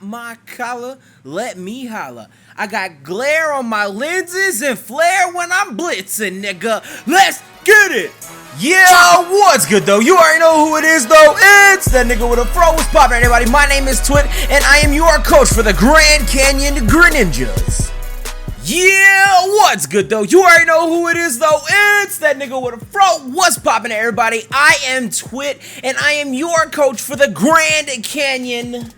my collar, let me holla. I got glare on my lenses and flare when I'm blitzing, nigga. Let's get it! Yeah, what's good though? You already know who it is though. It's that nigga with a fro. What's poppin', everybody? My name is Twit, and I am your coach for the Grand Canyon Greninjas. Yeah, what's good though? You already know who it is though. It's that nigga with a fro. What's poppin', everybody? I am Twit, and I am your coach for the Grand Canyon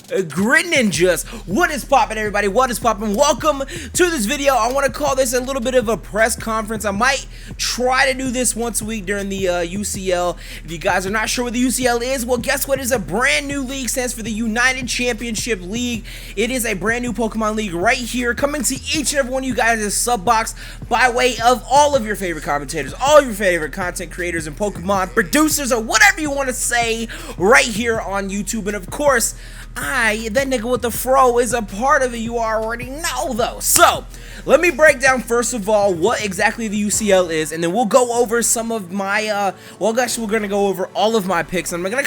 Greninjas. What is poppin', everybody? What is poppin'? Welcome to this video. I want to call this a little bit of a press conference. I might try to do this once a week during the UCL. If you guys are not sure what the UCL is, well, guess what? It's a brand new league. Stands for the United Championship League. It is a brand new Pokemon League right here, coming to each and every one of you guys' sub box by way of all of your favorite commentators, all of your favorite content creators and Pokemon producers, or whatever you want to say, right here on YouTube. And of course, that nigga with the fro, is a part of it. You already know though. So let me break down first of all what exactly the UCL is, and then we'll go over some of my well, actually we're gonna go over all of my picks. I'm gonna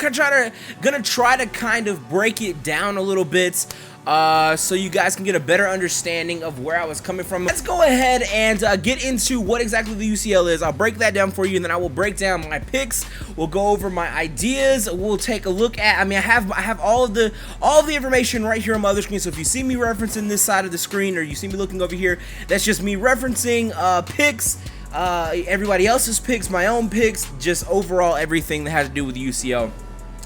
try to kind of break it down a little bit, so you guys can get a better understanding of where I was coming from. Let's go ahead and get into what exactly the UCL is. I'll break that down for you, and then I will break down my picks. We'll go over my ideas. We'll take a look at, I have all of the information right here on my other screen. So if you see me referencing this side of the screen, or you see me looking over here, that's just me referencing picks, everybody else's picks, my own picks, just overall everything that has to do with the UCL.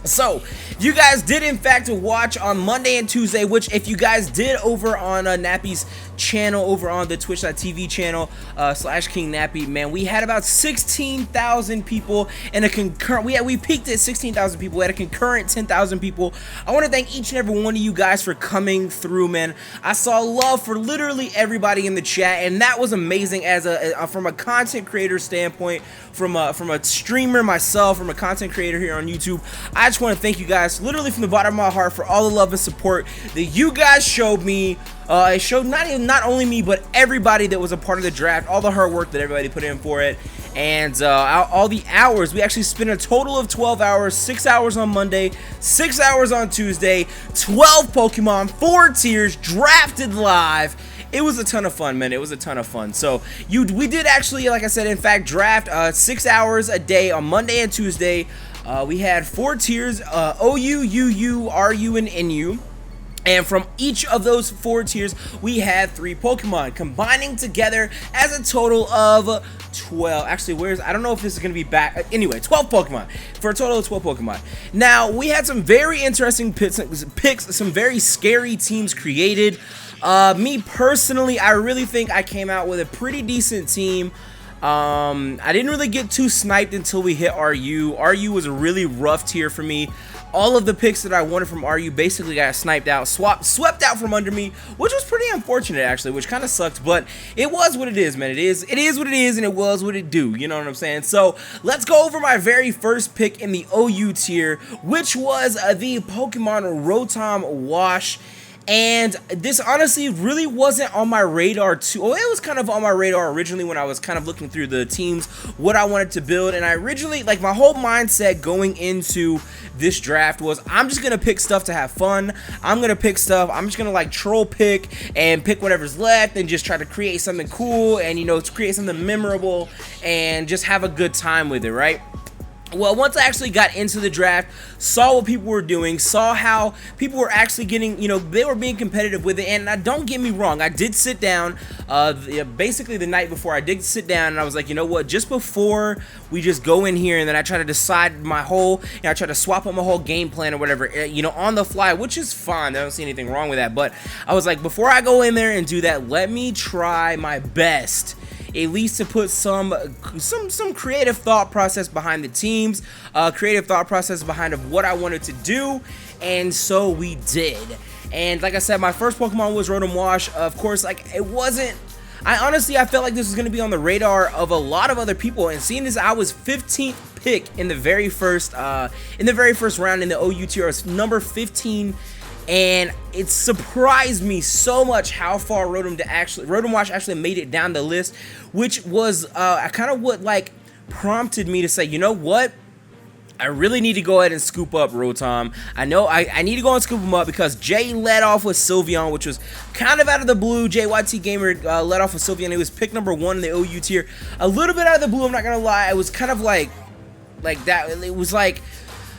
So, you guys did in fact watch on Monday and Tuesday, which if you guys did over on Nappy's channel, over on the twitch.tv channel, /King Nappy, man, we had about 16,000 people and a concurrent, we peaked at 16,000 people, we had a concurrent 10,000 people. I want to thank each and every one of you guys for coming through, man. I saw love for literally everybody in the chat, and that was amazing as from a content creator standpoint, from a streamer myself, from a content creator here on YouTube. I just want to thank you guys literally from the bottom of my heart for all the love and support that you guys showed me. It showed not only me, but everybody that was a part of the draft, all the hard work that everybody put in for it, and all the hours. We actually spent a total of 12 hours, 6 hours on Monday, 6 hours on Tuesday, 12 Pokemon, 4 tiers, drafted live. It was a ton of fun, man. It was a ton of fun. So we did actually, like I said, in fact, draft 6 hours a day on Monday and Tuesday. We had 4 tiers, OU, UU, RU, and NU. And from each of those 4 tiers, we had 3 Pokemon, combining together as a total of 12. Actually, I don't know if this is going to be back. Anyway, 12 Pokemon, for a total of 12 Pokemon. Now, we had some very interesting picks, some very scary teams created. Me personally, I really think I came out with a pretty decent team. I didn't really get too sniped until we hit RU. RU was a really rough tier for me. All of the picks that I wanted from RU basically got sniped out, swept out from under me, which was pretty unfortunate actually, which kind of sucked, but it was what it is, man. It is what it is, and it was what it do, you know what I'm saying? So let's go over my very first pick in the OU tier, which was the Pokemon Rotom Wash. And this honestly really wasn't on my radar too. Oh, it was kind of on my radar originally when I was kind of looking through the teams, what I wanted to build. And I originally, like, my whole mindset going into this draft was, I'm just gonna pick stuff to have fun. I'm just gonna like troll pick and pick whatever's left and just try to create something cool and, you know, to create something memorable and just have a good time with it, right? Well, once I actually got into the draft, saw what people were doing, saw how people were actually getting, you know, they were being competitive with it, and don't get me wrong, I did sit down, basically the night before, I did sit down, and I was like, you know what, just before we just go in here, and then I try to decide my whole, you know, I try to swap up my whole game plan or whatever, you know, on the fly, which is fine, I don't see anything wrong with that, but I was like, before I go in there and do that, let me try my best, at least to put some creative thought process behind the teams, creative thought process behind of what I wanted to do, and so we did. And like I said, my first Pokemon was Rotom Wash. Of course, like, it wasn't, I felt like this was going to be on the radar of a lot of other people, and seeing as I was 15th pick in the very first round in the OU tier, I was number 15. And it surprised me so much how far Rotom Wash actually made it down the list, which was kind of what like prompted me to say, you know what, I really need to go ahead and scoop up Rotom. I know I need to go and scoop him up because Jay led off with Sylveon, which was kind of out of the blue. JYT Gamer led off with Sylveon. He was pick number 1 in the OU tier. A little bit out of the blue, I'm not going to lie. It was kind of like that. It was like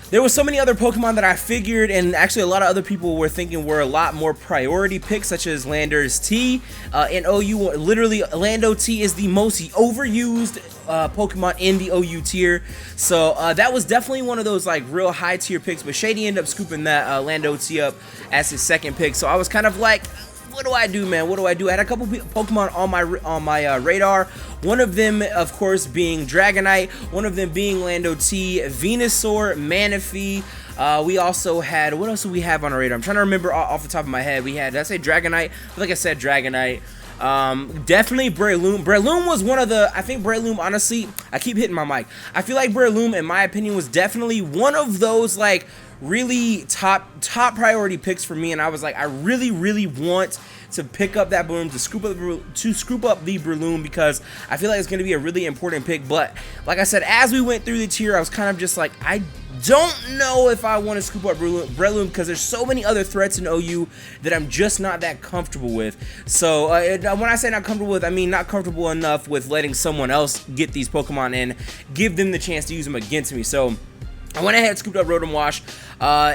there were so many other Pokemon that I figured, and actually a lot of other people were thinking were a lot more priority picks, such as Landorus T. In OU, literally, Lando T is the most overused Pokemon in the OU tier. So that was definitely one of those like real high tier picks, but Shady ended up scooping that Lando T up as his second pick. So I was kind of like, what do I do, man? What do I do? I had a couple Pokemon on my radar. One of them, of course, being Dragonite. One of them being Lando T, Venusaur, Manaphy. We also had, what else do we have on our radar? I'm trying to remember off the top of my head. We had, did I say Dragonite? Like I said, Dragonite. Definitely Breloom. Breloom was one of the, I think Breloom, honestly, I keep hitting my mic. I feel like Breloom, in my opinion, was definitely one of those, like, really top priority picks for me, and I was like, I really want to pick up that Breloom, to scoop up the Breloom, because I feel like it's going to be a really important pick. But like I said, as we went through the tier, I was kind of just like, I don't know if I want to scoop up Breloom because there's so many other threats in OU that I'm just not that comfortable with. So when I say not comfortable with, I mean not comfortable enough with letting someone else get these Pokemon and give them the chance to use them against me. So I went ahead and scooped up Rotom Wash.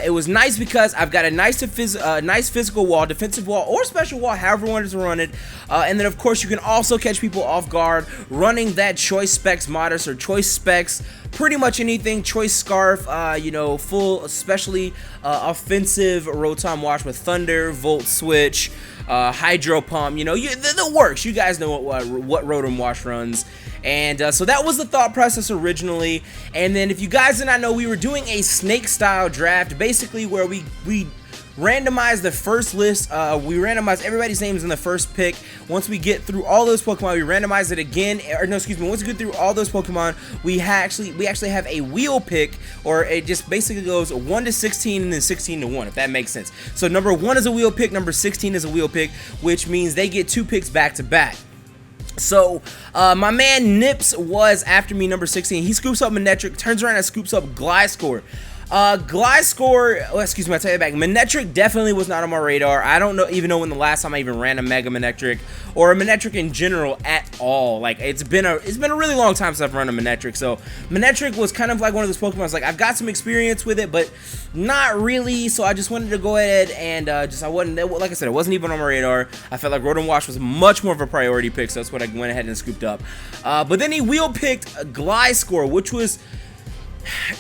It was nice because I've got a nice physical wall, defensive wall, or special wall, however you wanted to run it. And then, of course, you can also catch people off guard running that Choice Specs Modest or Choice Specs, pretty much anything. Choice Scarf, you know, full, especially offensive Rotom Wash with Thunder, Volt Switch, Hydro Pump. You know, the works. You guys know what Rotom Wash runs. And so that was the thought process originally. And then if you guys did not know, we were doing a snake style draft, basically where we randomized the first list. We randomized everybody's names in the first pick. Once we get through all those Pokemon, we randomize it again. Or no, excuse me. Once we get through all those Pokemon, we actually have a wheel pick, or it just basically goes 1 to 16 and then 16 to 1, if that makes sense. So number 1 is a wheel pick, number 16 is a wheel pick, which means they get 2 picks back to back. So, my man Nips was after me, number 16. He scoops up Manectric, turns around and scoops up Gliscor. Gliscor, oh, excuse me, I take it back. Manectric definitely was not on my radar. I don't even know when the last time I even ran a Mega Manectric, or a Manectric in general at all. Like, it's been a really long time since I've run a Manectric. So Manectric was kind of like one of those Pokemon. I was like, I've got some experience with it, but not really. So I just wanted to go ahead and I wasn't, like I said, it wasn't even on my radar. I felt like Rotom Wash was much more of a priority pick, so that's what I went ahead and scooped up. But then he wheel picked Gliscor, which was,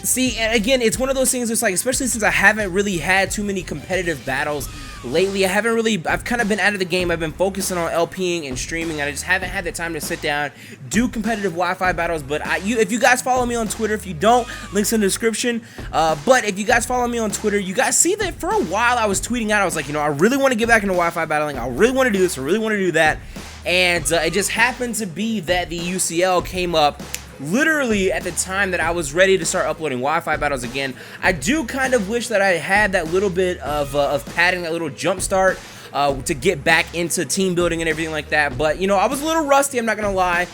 see, and again, it's one of those things. It's like, especially since I haven't really had too many competitive battles lately, I've kind of been out of the game. I've been focusing on LPing and streaming, and I just haven't had the time to sit down, do competitive Wi-Fi battles. But if you guys follow me on Twitter, if you don't, links in the description. But if you guys follow me on Twitter, you guys see that for a while I was tweeting out, I was like, you know, I really want to get back into Wi-Fi battling. I really want to do this. I really want to do that. And it just happened to be that the UCL came up literally at the time that I was ready to start uploading Wi-Fi battles again. I do kind of wish that I had that little bit of padding, that little jump start to get back into team building and everything like that. But you know, I was a little rusty, I'm not gonna lie.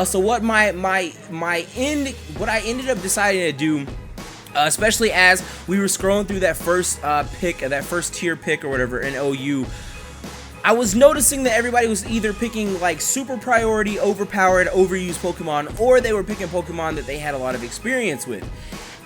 So what I ended up deciding to do, especially as we were scrolling through that first pick, that first tier pick or whatever in OU, I was noticing that everybody was either picking like super priority, overpowered, overused Pokemon, or they were picking Pokemon that they had a lot of experience with.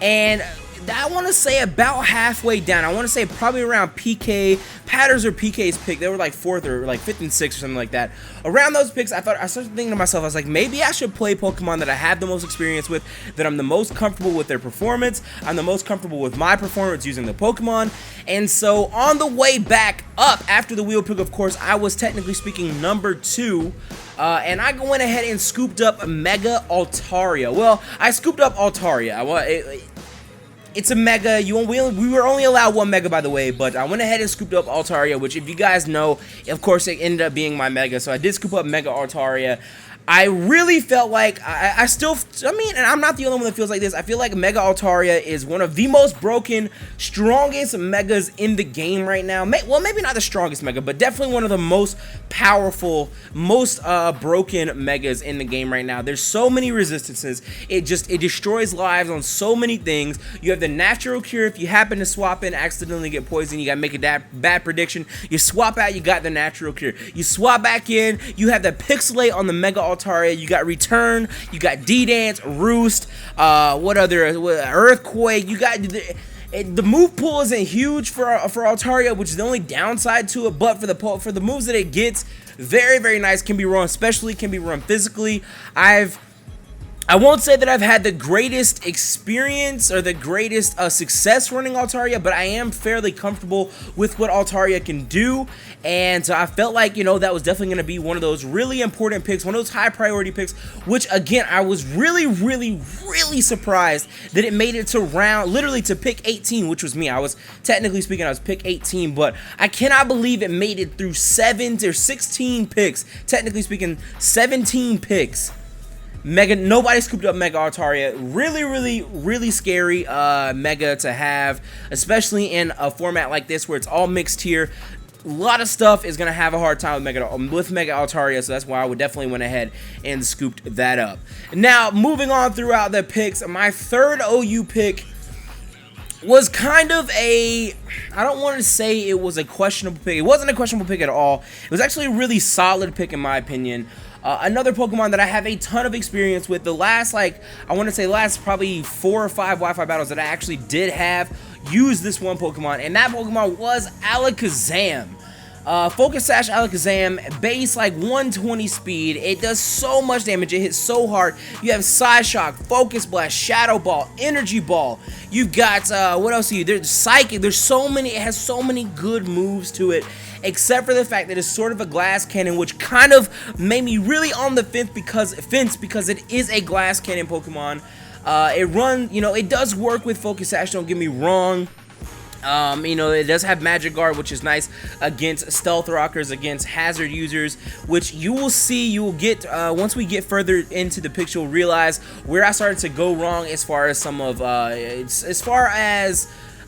And I want to say about halfway down, I want to say probably around PK, Patters or PK's pick, they were like 4th or like 5th and 6th or something like that. Around those picks, I started thinking to myself, I was like, maybe I should play Pokemon that I have the most experience with, that I'm the most comfortable with their performance, I'm the most comfortable with my performance using the Pokemon. And so on the way back up, after the wheel pick, of course, I was technically speaking number 2. And I went ahead and scooped up Mega Altaria. Well, I scooped up Altaria. It's a Mega. We were only allowed 1 Mega, by the way, but I went ahead and scooped up Altaria, which, if you guys know, of course, it ended up being my Mega. So I did scoop up Mega Altaria. I really felt like I mean, and I'm not the only one that feels like this. I feel like Mega Altaria is one of the most broken, strongest megas in the game right now. Well, maybe not the strongest mega, but definitely one of the most powerful, most broken megas in the game right now. There's so many resistances. It destroys lives on so many things. You have the natural cure. If you happen to swap in, accidentally get poisoned, you gotta make a bad prediction. You swap out, you got the natural cure. You swap back in, you have the pixelate on the Mega Altaria, you got Return, you got D-Dance, Roost, what other, Earthquake, you got, the move pool isn't huge for Altaria, which is the only downside to it, but for the moves that it gets, very, very nice, can be run, especially can be run physically. I won't say that I've had the greatest experience or the greatest success running Altaria, but I am fairly comfortable with what Altaria can do, and I felt like, you know, that was definitely going to be one of those really important picks, one of those high priority picks, which again, I was really, really, really surprised that it made it to literally to pick 18, which was me. Technically speaking, I was pick 18, but I cannot believe it made it through 16 picks, technically speaking, 17 picks. Nobody scooped up Mega Altaria. Really, really, really scary Mega to have, especially in a format like this where it's all mixed here. A lot of stuff is going to have a hard time with Mega Altaria, so that's why I would definitely went ahead and scooped that up. Now, moving on throughout the picks, my third OU pick was kind of I don't want to say it was a questionable pick. It wasn't a questionable pick at all. It was actually a really solid pick in my opinion. Another Pokemon that I have a ton of experience with. The last, I want to say last probably 4 or 5 Wi-Fi battles that I actually did have used this one Pokemon, and that Pokemon was Alakazam. Focus Sash Alakazam, base 120 speed. It does so much damage. It hits so hard. You have Side Shock, Focus Blast, Shadow Ball, Energy Ball. You've got, what else do you? There's Psychic. There's so many, it has so many good moves to it, except for the fact that it's sort of a glass cannon, which kind of made me really on the fence because it is a glass cannon Pokemon. It does work with Focus Sash, don't get me wrong. It does have Magic Guard, which is nice against Stealth Rockers, against Hazard users, which you will see, you will get, once we get further into the picture, you'll realize where I started to go wrong as far as some of,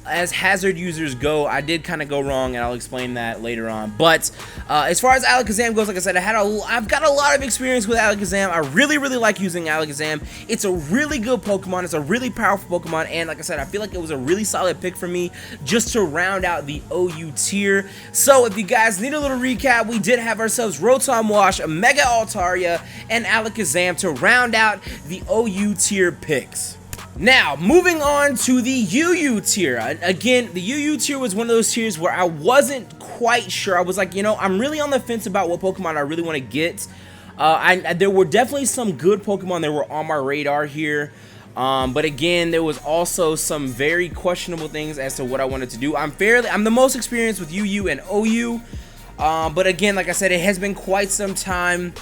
as Hazard users go. I did kind of go wrong, and I'll explain that later on. But as far as Alakazam goes, like I said, I've got a lot of experience with Alakazam. I really, really like using Alakazam. It's a really good Pokemon. It's a really powerful Pokemon, and like I said, I feel like it was a really solid pick for me just to round out the OU tier. So if you guys need a little recap, we did have ourselves Rotom Wash, Mega Altaria, and Alakazam to round out the OU tier picks. Now, moving on to the UU tier. Again, the UU tier was one of those tiers where I wasn't quite sure. I was like, I'm really on the fence about what Pokemon I really want to get. There were definitely some good Pokemon that were on my radar here. But again, there was also some very questionable things as to what I wanted to do. I'm the most experienced with UU and OU. But again, like I said, it has been quite some time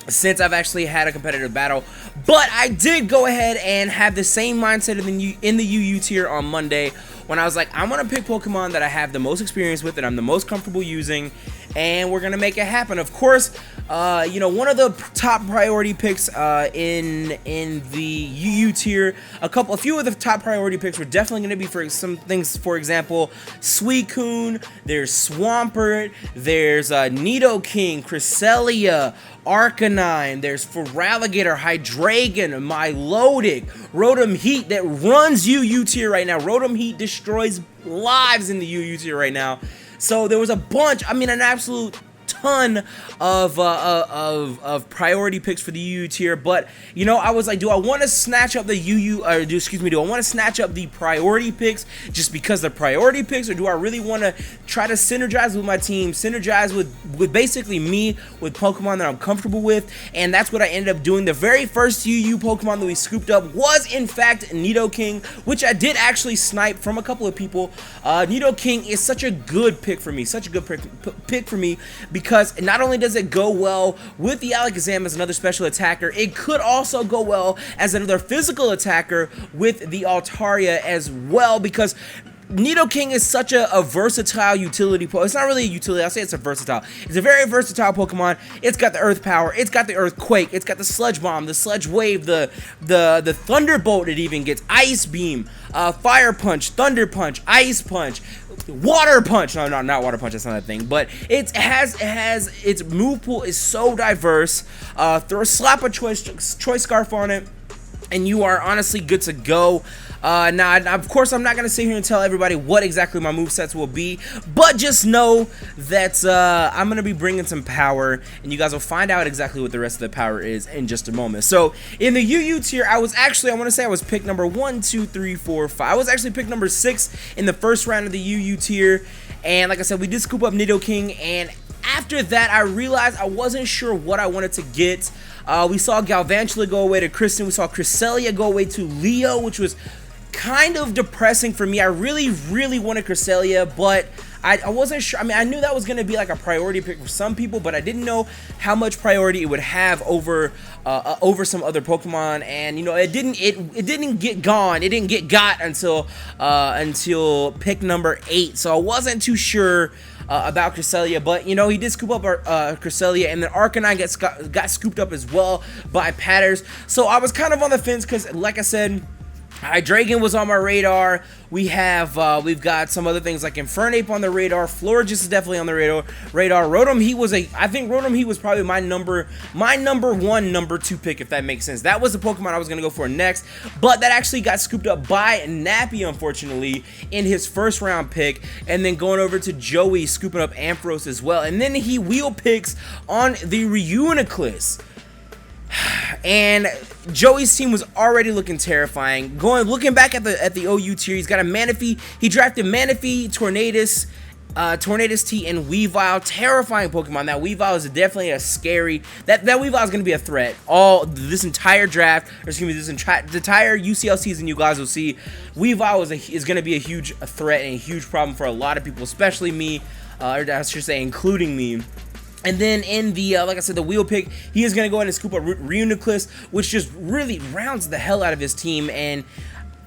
since I've actually had a competitive battle, but I did go ahead and have the same mindset in the UU tier on Monday when I was like, I'm gonna pick Pokemon that I have the most experience with, that I'm the most comfortable using, and we're gonna make it happen. Of course, one of the top priority picks in the UU tier, a few of the top priority picks were definitely gonna be for some things. For example, Suicune, there's Swampert, there's Nidoking, Cresselia, Arcanine, there's Feraligatr, Hydreigon, Milotic, Rotom Heat that runs UU tier right now. Rotom Heat destroys lives in the UU tier right now. So there was a bunch, an absolute ton of priority picks for the UU tier, but I was like, do I want to snatch up the do I want to snatch up the priority picks just because they're priority picks, or do I really want to try to synergize with my team, synergize with basically me, with Pokemon that I'm comfortable with? And that's what I ended up doing. The very first UU Pokemon that we scooped up was in fact Nidoking, which I did actually snipe from a couple of people. Nidoking is such a good pick for me, because not only does it go well with the Alakazam as another special attacker, it could also go well as another physical attacker with the Altaria as well, because Nidoking is such a versatile utility Pokemon. It's not really a utility, I'll say it's a versatile. It's a very versatile Pokemon. It's got the Earth Power, it's got the Earthquake, it's got the Sludge Bomb, the Sludge Wave, the Thunderbolt it even gets, Ice Beam, Fire Punch, Thunder Punch, Ice Punch, Water Punch. No, not Water Punch, that's not a thing. But it has its move pool is so diverse. Slap a Choice Scarf on it, and you are honestly good to go. Now, of course, I'm not going to sit here and tell everybody what exactly my movesets will be, but just know that I'm going to be bringing some power, and you guys will find out exactly what the rest of the power is in just a moment. So, in the UU tier, I want to say I was pick number 1, 2, 3, 4, 5. I was actually pick number 6 in the first round of the UU tier, and like I said, we did scoop up Nidoking, and after that, I realized I wasn't sure what I wanted to get. We saw Galvantula go away to Kristen. We saw Cresselia go away to Leo, which was kind of depressing for me. I really wanted Cresselia, but I wasn't sure. I mean, I knew that was going to be like a priority pick for some people, but I didn't know how much priority it would have over some other Pokemon. And you know, it didn't get gone. It didn't get got until pick number 8. So I wasn't too sure about Cresselia, but you know, he did scoop up Cresselia, and then Arcanine got scooped up as well by Patters. So I was kind of on the fence because, like I said, Hydreigon was on my radar. We've got some other things like Infernape on the radar. Florges is definitely on the radar. Rotom, I think Rotom he was probably my number 1, number 2 pick, if that makes sense. That was the Pokemon I was gonna go for next, but that actually got scooped up by Nappy, unfortunately, in his first round pick, and then going over to Joey, scooping up Ampharos as well, and then he wheel picks on the Reuniclus. And Joey's team was already looking terrifying. Looking back at the OU tier, he's got a Manaphy. He drafted Manaphy, Tornadus T, and Weavile. Terrifying Pokemon. That Weavile is definitely a scary. That Weavile is going to be a threat. This entire draft, or excuse me, this entire UCL season, you guys will see Weavile is going to be a huge threat and a huge problem for a lot of people, especially me, or I should say, including me. And then in the, like I said, the wheel pick, he is going to go ahead and scoop up Reuniclus, which just really rounds the hell out of his team. And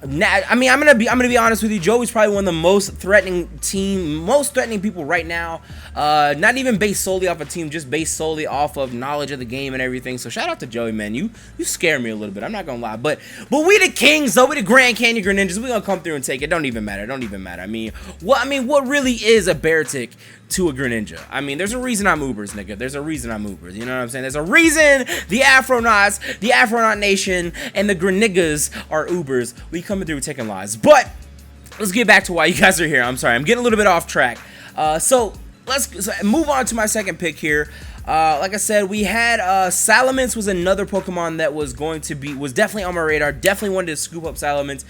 I mean, I'm gonna be honest with you. Joey's probably one of the most threatening people right now. Not even based solely off a team, just based solely off of knowledge of the game and everything. So shout out to Joey, man. You scare me a little bit. I'm not gonna lie, but we the kings, though. We the Grand Canyon Greninjas. We gonna come through and take it. Don't even matter. I mean, what really is a Beartic to a Greninja? I mean, there's a reason I'm Ubers, nigga. There's a reason I'm Ubers. You know what I'm saying? There's a reason the Afronauts, the Afronaut Nation, and the Greninjas are Ubers. We coming through taking lives. But let's get back to why you guys are here. I'm sorry, I'm getting a little bit off track. So let's move on to my second pick here. Like I said, we had Salamence was another Pokemon that was definitely on my radar. Definitely wanted to scoop up Salamence,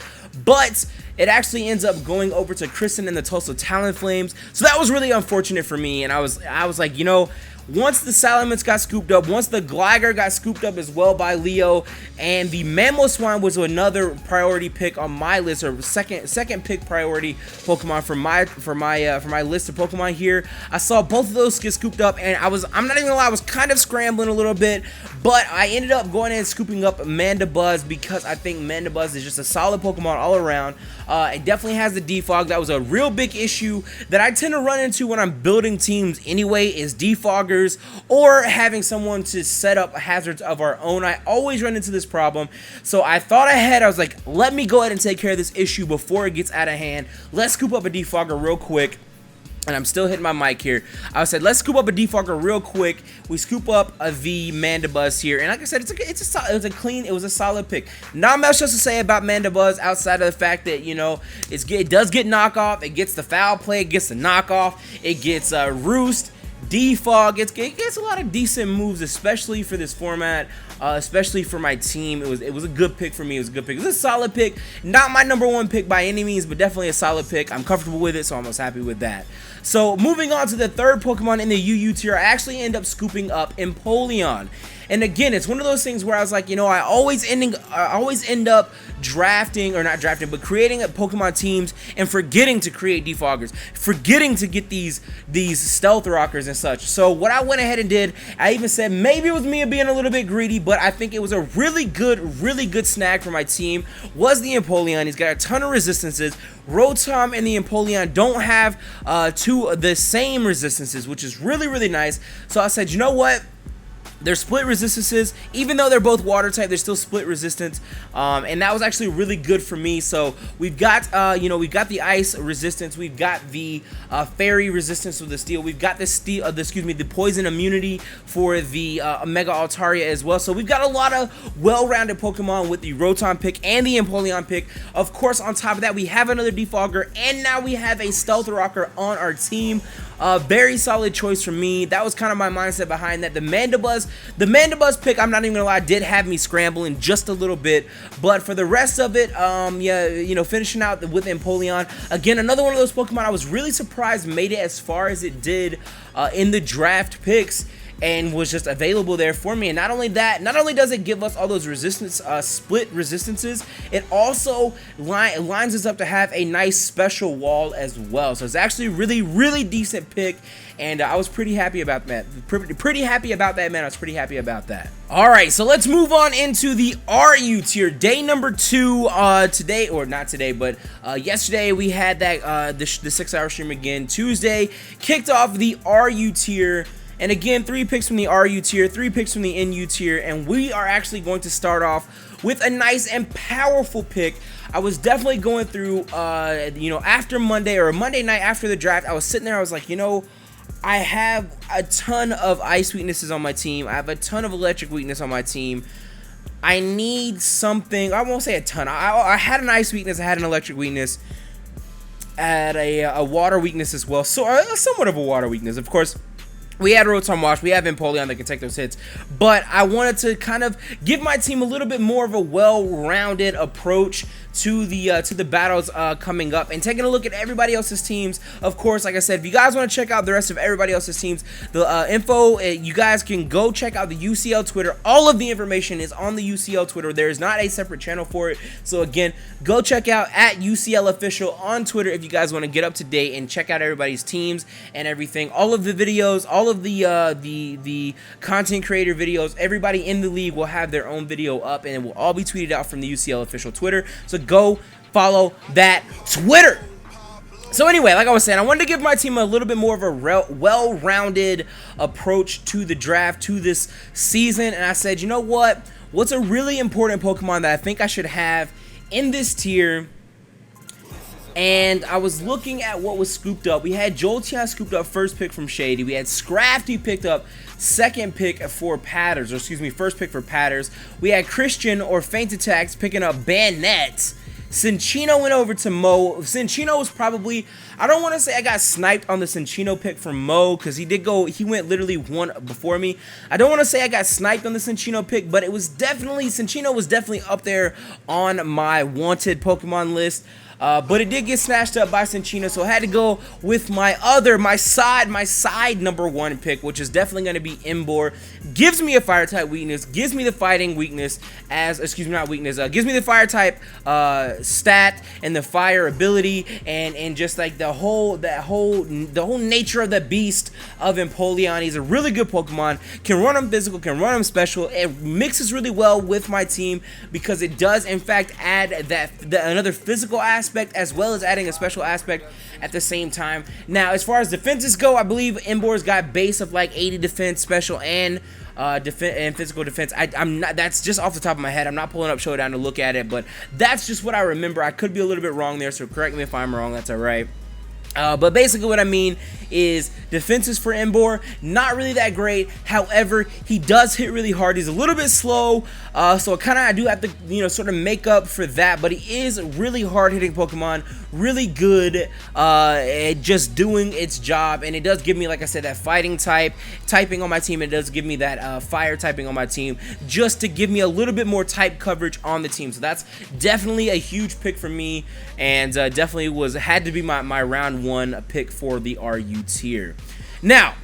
but it actually ends up going over to Kristen and the Tulsa Talonflames. So that was really unfortunate for me, and I was like, you know, once the Salamence got scooped up, once the Gligar got scooped up as well by Leo, and the Mamoswine was another priority pick on my list, or second pick priority Pokemon for my list of Pokemon here. I saw both of those get scooped up, and I'm not even gonna lie, I was kind of scrambling a little bit, but I ended up going in and scooping up Mandibuzz because I think Mandibuzz is just a solid Pokemon all around. It definitely has the defog. That was a real big issue that I tend to run into when I'm building teams anyway, is defoggers or having someone to set up hazards of our own. I always run into this problem, so I thought ahead. I was like, let me go ahead and take care of this issue before it gets out of hand. Let's scoop up a defogger real quick. And I'm still hitting my mic here. I said, let's scoop up a defogger real quick. We scoop up the Mandibuzz here, and like I said, it was a solid pick. Not much else to say about Mandibuzz outside of the fact that, you know, it does get knockoff. It gets the foul play. It gets the knockoff. It gets roost, defog. It gets a lot of decent moves, especially for this format. Especially for my team. It was a good pick for me. It was a good pick. It was a solid pick. Not my number 1 pick by any means, but definitely a solid pick. I'm comfortable with it, so I'm most happy with that. So moving on to the third Pokemon in the UU tier, I actually end up scooping up Empoleon. And again, it's one of those things where I was like, you know, I always end up drafting, or not drafting, but creating Pokemon teams and forgetting to create defoggers, forgetting to get these stealth rockers and such. So what I went ahead and did, I even said maybe it was me being a little bit greedy, but I think it was a really good snag for my team, was the Empoleon. He's got a ton of resistances. Rotom and the Empoleon don't have the same resistances, which is really nice. So I said, you know what? They're split resistances, even though they're both water type, they're still split resistance, and that was actually really good for me. So we've got, you know, we've got the ice resistance, we've got the fairy resistance with the steel, we've got the steel, the poison immunity for the Mega Altaria as well. So we've got a lot of well-rounded Pokemon with the Rotom pick and the Empoleon pick. Of course, on top of that, we have another defogger, and now we have a stealth rocker on our team. Very solid choice for me. That was kind of my mindset behind that. The Mandibuzz pick, I'm not even gonna lie, did have me scrambling just a little bit, but for the rest of it, yeah, you know, finishing out with Empoleon, again, another one of those Pokemon I was really surprised made it as far as it did in the draft picks, and was just available there for me. And not only that, not only does it give us all those resistance, split resistances, it also lines us up to have a nice special wall as well. So it's actually really decent pick, and I was pretty happy about that. Pretty happy about that, man. I was pretty happy about that. All right, so let's move on into the RU tier. Day number 2 today, or not today, but yesterday we had that the 6-hour stream again. Tuesday kicked off the RU tier. And again, 3 picks from the RU tier, 3 picks from the NU tier, and we are actually going to start off with a nice and powerful pick. I was definitely going through, you know, after Monday, or Monday night after the draft, I was sitting there, I was like, you know, I have a ton of ice weaknesses on my team. I have a ton of electric weakness on my team. I need something, I won't say a ton. I had an ice weakness, I had an electric weakness, I had a water weakness as well. So somewhat of a water weakness, of course. We had Rotom Wash, we have Empoleon that can take those hits, but I wanted to kind of give my team a little bit more of a well-rounded approach to the battles coming up, and taking a look at everybody else's teams. Of course, like I said, if you guys want to check out the rest of everybody else's teams, the info, you guys can go check out the UCL Twitter. All of the information is on the UCL Twitter. There is not a separate channel for it. So again, go check out at UCL Official on Twitter if you guys want to get up to date and check out everybody's teams and everything. All of the videos, all of the content creator videos, everybody in the league will have their own video up, and it will all be tweeted out from the UCL Official Twitter. So go follow that Twitter. So anyway, like I was saying, I wanted to give my team a little bit more of a well-rounded approach to the draft, to this season, and I said, you know what? What's a really important Pokemon that I think I should have in this tier? And I was looking at what was scooped up. We had Jolteon scooped up first pick from Shady. We had Scrafty picked up second pick for Patters, or excuse me, first pick for Patters. We had Christian or Faint Attacks picking up Banette. Cinccino went over to Mo. Cinccino was probably, I don't want to say I got sniped on the Cinccino pick from Mo, because he went literally one before me. I don't want to say I got sniped on the Cinccino pick, but it was definitely, Cinccino was definitely up there on my wanted Pokemon list. But it did get snatched up by Cinccino, so I had to go with my side number 1 pick, which is definitely going to be Emboar. Gives me a fire type weakness, gives me the fighting weakness as, excuse me, not weakness, gives me the fire type stat and the fire ability, and just like the whole nature of the beast of Empoleon. He's a really good Pokemon, can run him physical, can run him special. It mixes really well with my team because it does in fact add another physical aspect, as well as adding a special aspect at the same time. Now, as far as defenses go, I believe Emboar's got base of like 80 defense, special, and physical defense. I'm not. That's just off the top of my head. I'm not pulling up Showdown to look at it, but that's just what I remember. I could be a little bit wrong there, so correct me if I'm wrong. That's all right. But basically what I mean is defenses for Emboar, not really that great. However, he does hit really hard. He's a little bit slow, so I do have to, you know, sort of make up for that. But he is really hard-hitting Pokemon, really good at just doing its job. And it does give me, like I said, that fighting typing on my team. It does give me that fire typing on my team, just to give me a little bit more type coverage on the team. So that's definitely a huge pick for me, and definitely had to be my round 1 pick for the RU tier. Now,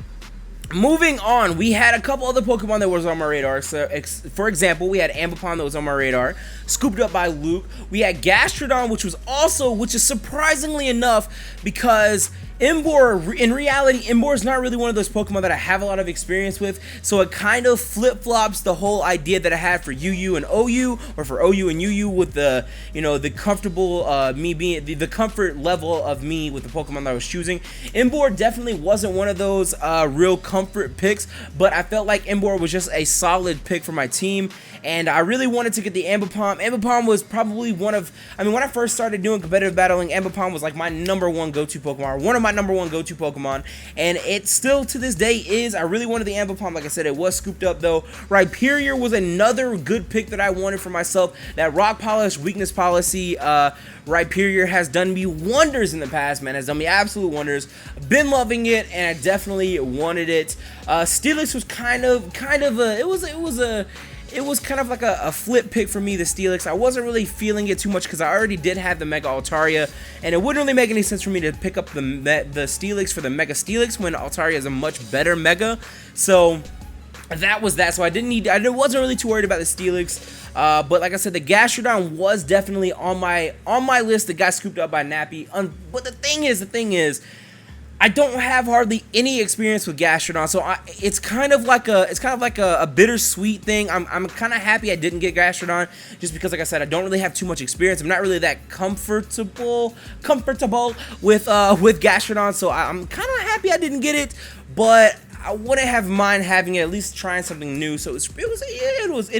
Moving on, we had a couple other Pokemon that was on my radar. So, for example, we had Ambipom that was on my radar, scooped up by Luke. We had Gastrodon, which is surprisingly enough, because Emboar, in reality, Emboar is not really one of those Pokemon that I have a lot of experience with, so it kind of flip-flops the whole idea that I had for UU and OU, or for OU and UU, with the, the comfortable, me being, the comfort level of me with the Pokemon that I was choosing. Emboar definitely wasn't one of those real comfort picks, but I felt like Emboar was just a solid pick for my team, and I really wanted to get the Ambipom. Ambipom was probably when I first started doing competitive battling, Ambipom was like my #1 go-to Pokemon, one of my #1 go-to Pokemon, and it still to this day is. I really wanted the Ambipom. Like I said, it was scooped up though. Rhyperior was another good pick that I wanted for myself. That Rock Polish Weakness Policy, Rhyperior has done me wonders in the past, man. Has done me absolute wonders. Been loving it, and I definitely wanted it. Steelix was kind of like a flip pick for me, the Steelix. I wasn't really feeling it too much because I already did have the Mega Altaria, and it wouldn't really make any sense for me to pick up the Steelix for the Mega Steelix when Altaria is a much better Mega. So that was that. So I wasn't really too worried about the Steelix. But like I said, the Gastrodon was definitely on my list that got scooped up by Nappy. But the thing is, I don't have hardly any experience with Gastrodon, so it's kind of like a bittersweet thing. I'm kind of happy I didn't get Gastrodon, just because, like I said, I don't really have too much experience. I'm not really that comfortable with Gastrodon, so I'm kind of happy I didn't get it, but I wouldn't have mind having it, at least trying something new. So it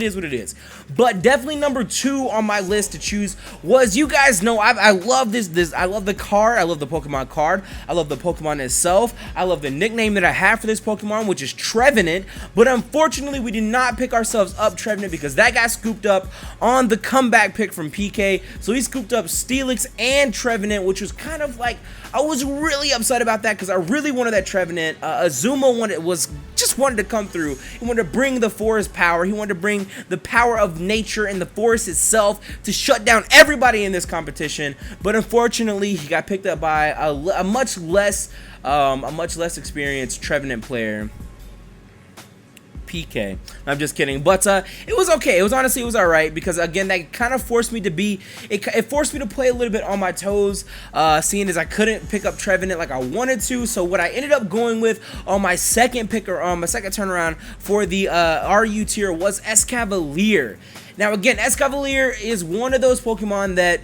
is what it is. But definitely #2 on my list to choose was, you guys know, I love this. I love the card. I love the Pokemon card. I love the Pokemon itself. I love the nickname that I have for this Pokemon, which is Trevenant. But unfortunately, we did not pick ourselves up Trevenant because that got scooped up on the comeback pick from PK. So he scooped up Steelix and Trevenant, which was kind of like, I was really upset about that because I really wanted that Trevenant. Azuma wanted to come through. He wanted to bring the forest power. He wanted to bring the power of nature and the forest itself to shut down everybody in this competition. But unfortunately, he got picked up by a much less experienced Trevenant player, PK. I'm just kidding, but it was okay. It was alright, because again, that kind of forced me to it forced me to play a little bit on my toes, seeing as I couldn't pick up Trevenant like I wanted to. So what I ended up going with on my second pick, or on my second turnaround for the RU tier, was Escavalier. Now again, Escavalier is one of those Pokemon that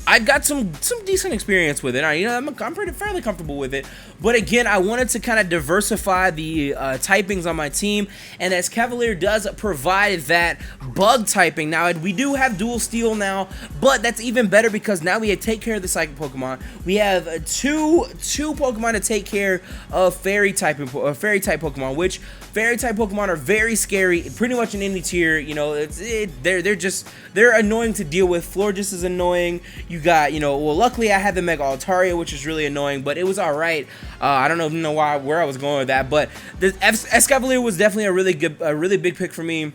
I got some decent experience with it. I'm fairly comfortable with it. But again, I wanted to kind of diversify the typings on my team, and Escavalier does provide that bug typing. Now, we do have dual steel now, but that's even better because now we take care of the psychic Pokemon. We have two Pokemon to take care of fairy type Pokemon, which fairy type Pokemon are very scary, pretty much in any tier. They're annoying to deal with. Florges is annoying. You got, well, luckily I had the Mega Altaria, which is really annoying, but it was alright. I don't even know where I was going with that, but the Escavalier was definitely a really big pick for me.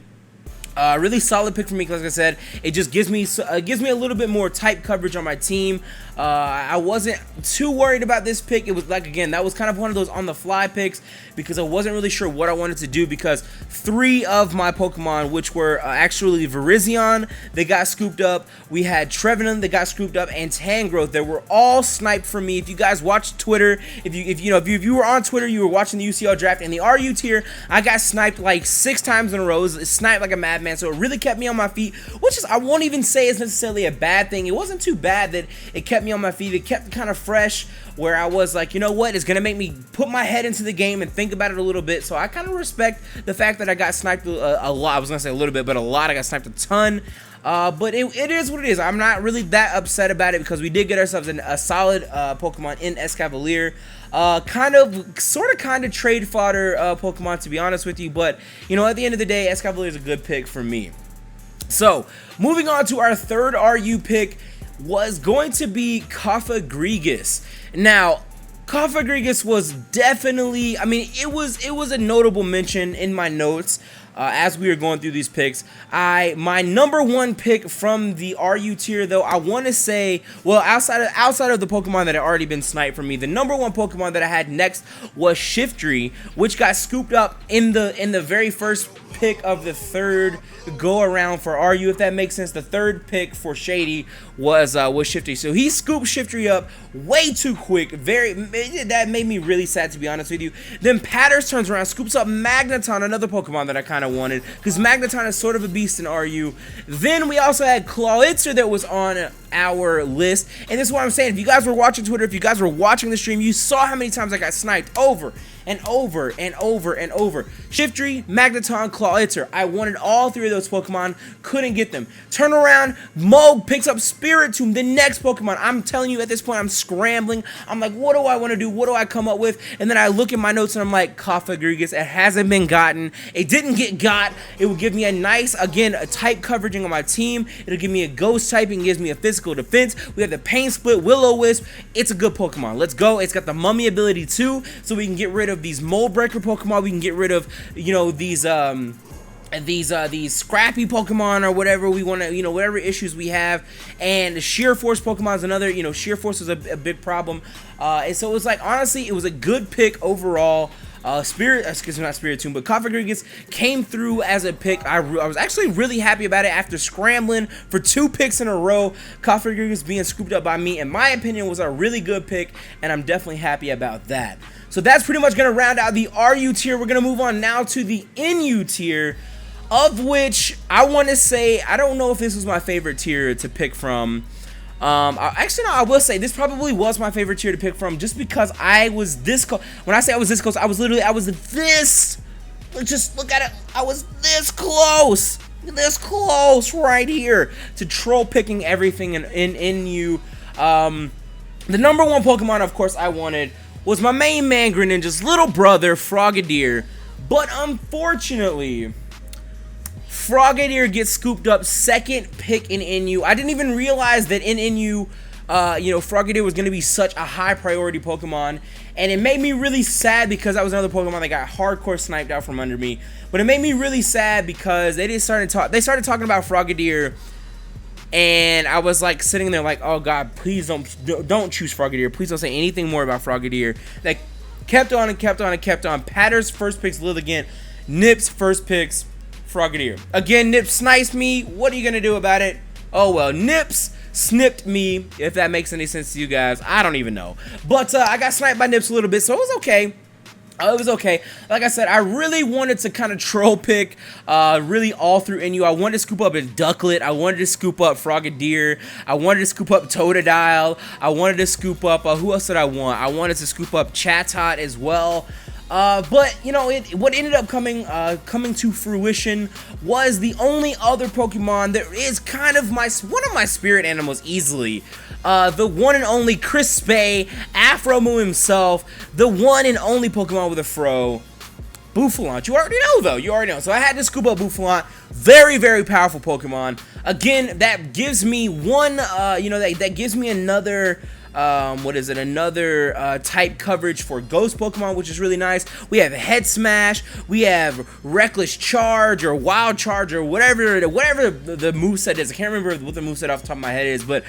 Really solid pick for me, because like I said, it just gives me a little bit more type coverage on my team. I wasn't too worried about this pick. It was like, again, that was kind of one of those on the fly picks, because I wasn't really sure what I wanted to do, because 3 of my Pokemon, which were actually Virizion, they got scooped up. We had Trevenant that got scooped up, and Tangrowth. They were all sniped for me. If you guys watched Twitter, if you were on Twitter, you were watching the UCL draft in the RU tier, I got sniped like 6 times in a row. Sniped like a madman. So it really kept me on my feet, which is, I won't even say is necessarily a bad thing. It wasn't too bad that it kept me on my feet. It kept kind of fresh, where I was like, you know what, it's gonna make me put my head into the game and think about it a little bit. So I kind of respect the fact that I got sniped a lot. I was gonna say a little bit, but a lot. I got sniped a ton. But it is what it is. I'm not really that upset about it, because we did get ourselves a solid Pokemon in Escavalier. Kind of trade fodder Pokemon, to be honest with you, but at the end of the day, Escavalier is a good pick for me. So moving on to our third RU pick, was going to be Cofagrigus. Now, Cofagrigus was definitely, it was a notable mention in my notes. as we were going through these picks. My number one pick from the RU tier, though, I want to say, well, outside of the Pokemon that had already been sniped from me, the number one Pokemon that I had next was Shiftry, which got scooped up in the very first pick of the third go around for RU, if that makes sense. The third pick for Shady was Shiftry, so he scooped Shiftry up way too quick. That made me really sad, to be honest with you. Then Patters turns around, scoops up Magneton, another Pokemon that I kind of wanted, because Magneton is sort of a beast in RU. Then we also had Clawitzer that was on our list, and this is what I'm saying. If you guys were watching Twitter, if you guys were watching the stream, you saw how many times I got sniped over and over and over and over. Shiftry, Magneton, Clawitzer. I wanted all three of those Pokemon, couldn't get them. Turn around, Moog picks up Spiritomb, the next Pokemon. I'm telling you, at this point, I'm scrambling. I'm like, what do I want to do? What do I come up with? And then I look at my notes and I'm like, Cofagrigus, it hasn't been gotten. It didn't get got. It would give me a nice, again, a type coveraging on my team. It'll give me a ghost typing, gives me a physical defense. We have the Pain Split, Will-O-Wisp. It's a good Pokemon. Let's go. It's got the Mummy ability too, so we can get rid of these Mold Breaker Pokemon. We can get rid of, you know, these scrappy Pokemon or whatever we want to, you know, whatever issues we have. And Sheer Force Pokemon is another, you know, Sheer Force is a big problem. And so it was like, honestly, it was a good pick overall. Not Spiritomb, but Cofagrigus came through as a pick. I was actually really happy about it after scrambling for 2 picks in a row. Cofagrigus being scooped up by me, in my opinion, was a really good pick, and I'm definitely happy about that. So that's pretty much going to round out the RU tier. We're going to move on now to the NU tier, of which I want to say, I don't know if this was my favorite tier to pick from. Actually, no, I will say this probably was my favorite tier to pick from, just because I was this close. When I say I was this close, I was this, just look at it, I was this close right here to troll picking everything in NU. The number one Pokemon, of course, I wanted was my main man, Greninja's little brother, Frogadier, but unfortunately, Frogadier gets scooped up second pick in NU. I didn't even realize that in NU, you know, Frogadier was going to be such a high priority Pokemon. And it made me really sad because that was another Pokemon that got hardcore sniped out from under me. But it made me really sad because they started talking about Frogadier. And I was like sitting there like, oh God, please don't choose Frogadier. Please don't say anything more about Frogadier. That kept on and kept on and kept on. Patter's first picks live again. Nip's first picks Frogadier. Again, Nips sniped me. What are you gonna do about it? Oh well, Nips snipped me, if that makes any sense to you guys. I don't even know. But I got sniped by Nips a little bit, so it was okay. It was okay. Like I said, I really wanted to kind of troll pick really all through NU. I wanted to scoop up a Ducklet. I wanted to scoop up Frogadier. I wanted to scoop up Totodile. I wanted to scoop up, who else did I want? I wanted to scoop up Chatot as well. But you know, what ended up coming to fruition was the only other Pokemon that is kind of one of my spirit animals easily. The one and only Crispay, Afro Moo himself, the one and only Pokemon with a fro, Bouffalant. You already know though, you already know. So I had to scoop up Bouffalant. Very, very powerful Pokemon. Again, that gives me one, you know, that gives me another, another type coverage for Ghost Pokemon, which is really nice. We have Head Smash, we have Reckless Charge or Wild Charge or whatever the moveset is. I can't remember what the moveset off the top of my head is, but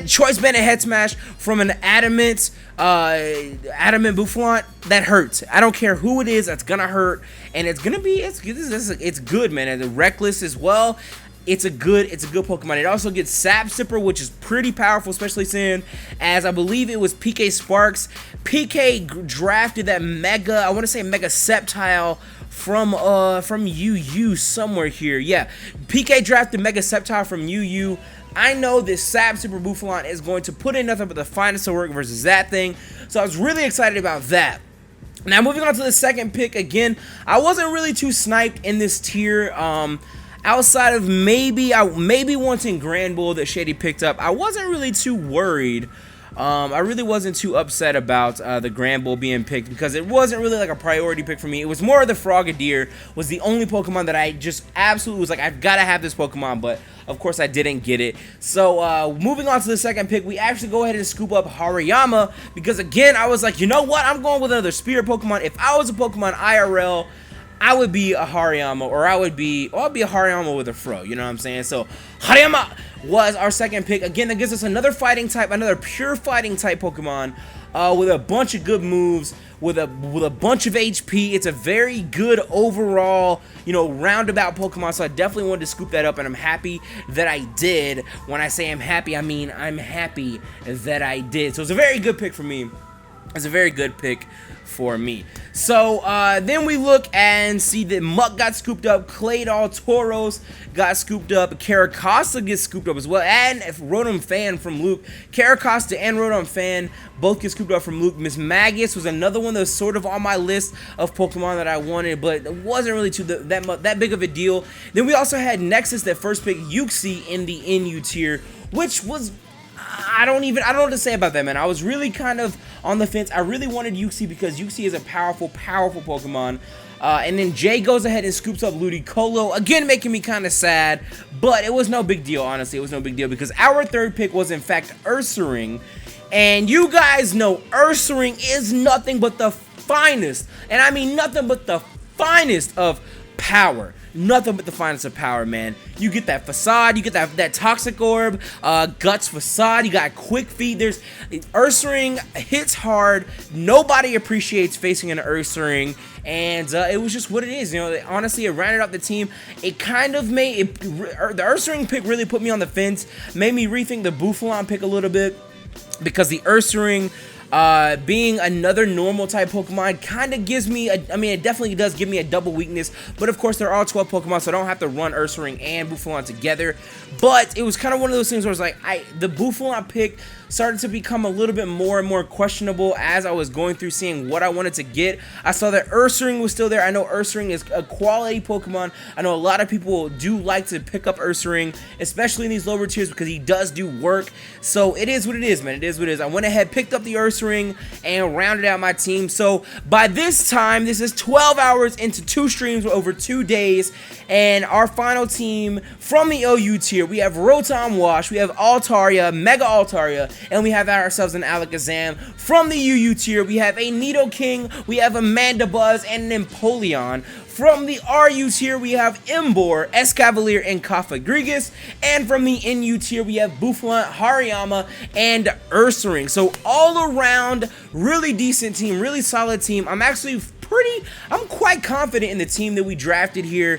Choice Band and Head Smash from an Adamant Bouffalant, that hurts. I don't care who it is, that's gonna hurt, and it's good, man. And the Reckless as well. It's a good Pokemon. It also gets Sap Sipper, which is pretty powerful, especially since, as I believe it was PK Sparks. PK drafted that Mega, I want to say Mega Sceptile from UU somewhere here. Yeah, PK drafted Mega Sceptile from UU. I know this Sap Super Bouffalant is going to put in nothing but the finest of work versus that thing, so I was really excited about that. Now moving on to the second pick, again, I wasn't really too sniped in this tier. Outside of maybe wanting Grand Bull that Shady picked up, I wasn't really too worried. I really wasn't too upset about the Grand Bull being picked because it wasn't really like a priority pick for me. It was more of the Frogadier was the only Pokemon that I just absolutely was like, I've got to have this Pokemon, but of course I didn't get it. So moving on to the second pick, we actually go ahead and scoop up Hariyama because again, I was like, you know what? I'm going with another Spirit Pokemon. If I was a Pokemon IRL, I would be a Hariyama, or I'll be a Hariyama with a fro, you know what I'm saying? So Hariyama was our second pick. Again, that gives us another fighting type, another pure fighting type Pokemon with a bunch of good moves, with a bunch of HP. It's a very good overall, you know, roundabout Pokemon, so I definitely wanted to scoop that up, and I'm happy that I did. When I say I'm happy, I mean I'm happy that I did. So it's a very good pick for me. It's a very good pick for me. So then we look and see that Muck got scooped up, Claydol, Tauros got scooped up, Caracosta gets scooped up as well, and Rotom Fan from Luke. Caracosta and Rotom Fan both get scooped up from Luke. Miss Magus was another one that was sort of on my list of Pokemon that I wanted, but it wasn't really that big of a deal. Then we also had Nexus that first picked Uxie in the NU tier, which was, I don't know what to say about that, man. I was really kind of on the fence. I really wanted Uxie because Uxie is a powerful Pokemon. And then Jay goes ahead and scoops up Ludicolo, again making me kind of sad, but it was no big deal, honestly. It was no big deal because our third pick was in fact Ursaring, and you guys know Ursaring is nothing but the finest, and I mean nothing but the finest of power. Nothing but the finest of power, man. You get that Facade, you get that Toxic Orb, Guts Facade, you got Quick Feet. There's Ursaring hits hard. Nobody appreciates facing an Ursaring, and it was just what it is. You know, honestly, it rounded out the team. It kind of made the Ursaring pick really put me on the fence, made me rethink the Bouffalant pick a little bit, because the Ursaring, being another normal type Pokemon, kind of gives me it definitely does give me a double weakness, but of course they're all 12 Pokemon, so I don't have to run Ursaring and Bouffalant together. But it was kind of one of those things where it's like, the Bouffalant pick started to become a little bit more and more questionable as I was going through seeing what I wanted to get. I saw that Ursaring was still there. I know Ursaring is a quality Pokemon. I know a lot of people do like to pick up Ursaring, especially in these lower tiers, because he does do work. So it is what it is, man. It is what it is. I went ahead, picked up the Ursaring, and rounded out my team. So by this time, this is 12 hours into 2 streams over 2 days, and our final team from the OU tier, we have Rotom Wash, we have Altaria, Mega Altaria, and we have ourselves an Alakazam. From the UU tier, we have a Nidoking, we have a Mandibuzz, and an Empoleon. From the RU tier, we have Emboar, Escavalier, and Cofagrigus. And from the NU tier, we have Bouffalant, Hariyama, and Ursaring. So all around, really decent team, really solid team. I'm quite confident in the team that we drafted here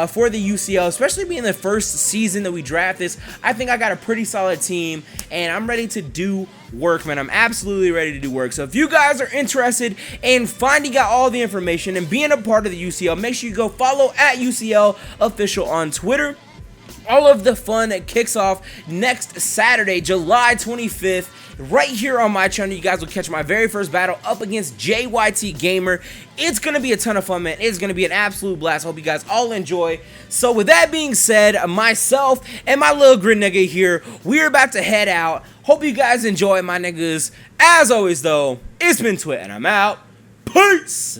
for the UCL, especially being the first season that we draft this. I think I got a pretty solid team, and I'm ready to do work, man. I'm absolutely ready to do work. So if you guys are interested in finding out all the information and being a part of the UCL, make sure you go follow at UCL Official on Twitter. All of the fun that kicks off next Saturday, July 25th, right here on my channel. You guys will catch my very first battle up against JYT Gamer. It's going to be a ton of fun, man. It's going to be an absolute blast. Hope you guys all enjoy. So with that being said, myself and my little Greninja here, we're about to head out. Hope you guys enjoy, my niggas. As always, though, it's been Twit, and I'm out. Peace!